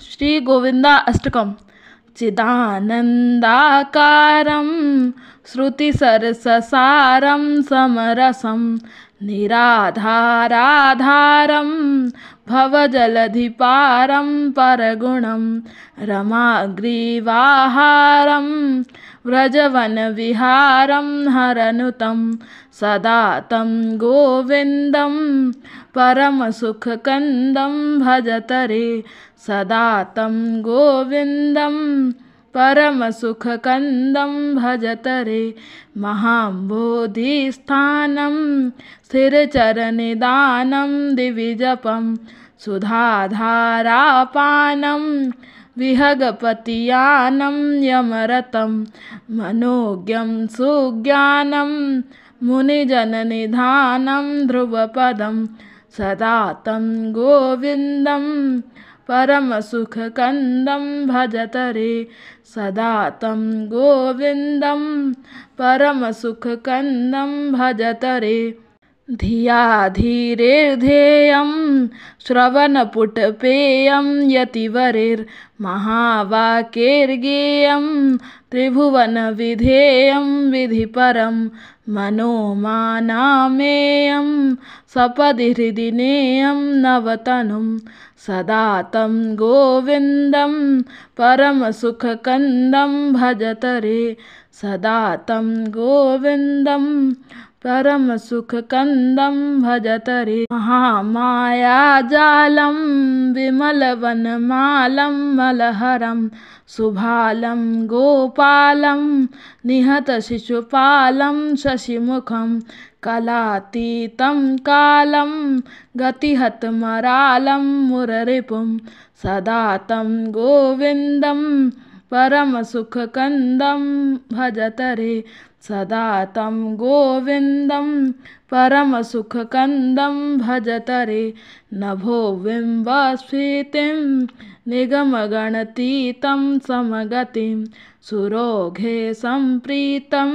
श्री गोविंदा अष्टकम। चिदानंदाकारं श्रुतिसरससारं समरसं निराधाराधारं भवजलधिपारं परगुणं रमाग्रीवाहारं व्रजवनविहारं हरनुतं सदा तं गोविन्दं परमसुखकन्दं भजतरे सदा तं गोविन्दं परमसुखकन्दं भजतरे। महाम्बोधिस्थानं स्थिरचरनिदानं दिविजपं सुधाधारापानं विहगपतियानं यमरतं मनोज्ञं सुज्ञानं मुनिजननिधानं ध्रुवपदं सदा तं गोविन्दं परमसुखकन्दं भजतरे सदा तं गोविन्दं परमसुखकन्दं भजतरे। धिया धीरेर्ध्येयं श्रवणपुटपेयं यतिवरेर्महावाक्यैर्गेयं त्रिभुवनविधेयं विधिपरं मनोमानामेयं सपदि हृदि नेयं नवतनुं सदा तं गोविन्दं परमसुखकन्दं भजतरे सदा तं गोविन्दं परमसुखकन्दं भजतरे। महामायाजालं विमलवनमालं मलहरं सुभालं गोपालं निहतशिशुपालं शशिमुखं कलातीतं कालं गतिहतमरालं मुररिपुं सदा तं गोविन्दं परमसुखकन्दं भजतरे सदा तं गोविन्दं परमसुखकन्दं भजतरे। नभो बिम्बस्फीतिं निगमगणतीतं समगतिं सुरोघे सम्प्रीतं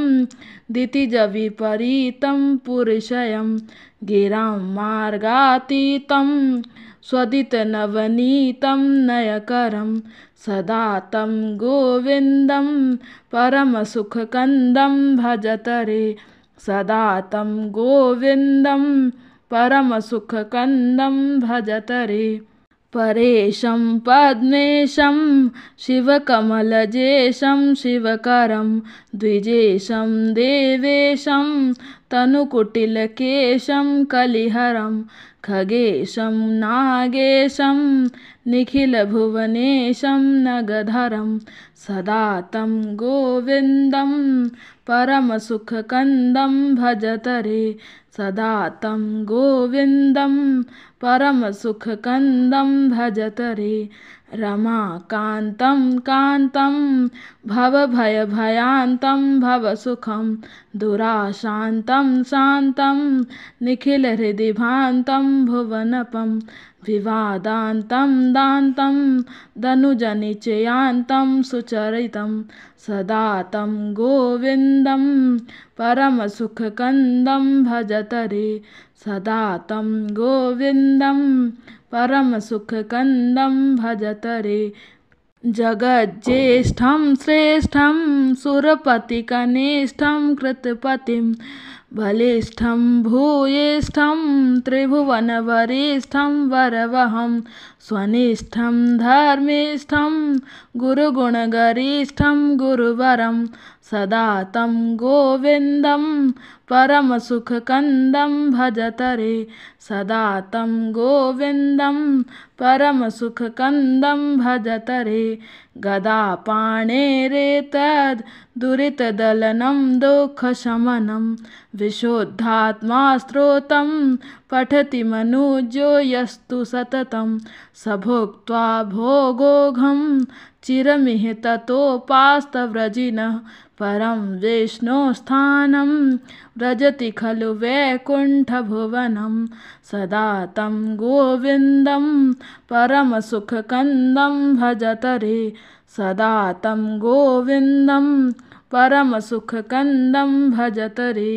दितिजविपरीतं पुरुषयं गिरां मार्गातीतं स्वदितनवनीतं नयकरं सदा तं गोविन्दं परमसुखकन्दं भजतरे सदा तं गोविन्दं परमसुखकन्दं भजतरे। परेशं पद्मेशं शिवकमलजेशं शिवकरं द्विजेशं देवेशं तनुकुटिलकेशं कलिहरं खगेशं नागेशं निखिलभुवनेशं नगधरं सदा तं गोविन्दं परमसुखकन्दं भजतरे सदा तं गोविन्दं परमसुखकन्दं भजतरे। रमाकान्तं कान्तं भवभयभयान्तं भवसुखं दुराशान्तं शान्तं निखिलहृदिभान्तं भुवनपं विवादान्तं दान्तं दनुजनिचयान्तं सुचरितं सदा तं गोविन्दं परमसुखकन्दं भजतरे सदा तं गोविन्दं परमसुखकन्दं भजतरे। जगज्येष्ठं श्रेष्ठं सुरपतिकनिष्ठं कृतपतिं बलिष्ठं भूयिष्ठं त्रिभुवनवरिष्ठं वरवहं स्वनिष्ठं धर्मिष्ठं गुरुगुणगरिष्ठं गुरुवरं सदा तं गोविन्दं परमसुखकन्दं भजतरे सदा तं गोविन्दं परमसुखकन्दं भजतरे। गदापाणेरेतद् दुरितदलनं दुःखशमनं विशुद्धात्मा स्तोत्रं पठति मनुजो यस्तु सततं स भुक्त्वा भोगोघं चिरमिह ततोपास्तव्रजिनः परं विष्णोस्थानं व्रजति खलु वैकुण्ठभुवनं सदा तं गोविन्दं परमसुखकन्दं भजतरे सदा तं गोविन्दं परमसुखकन्दं भजतरे।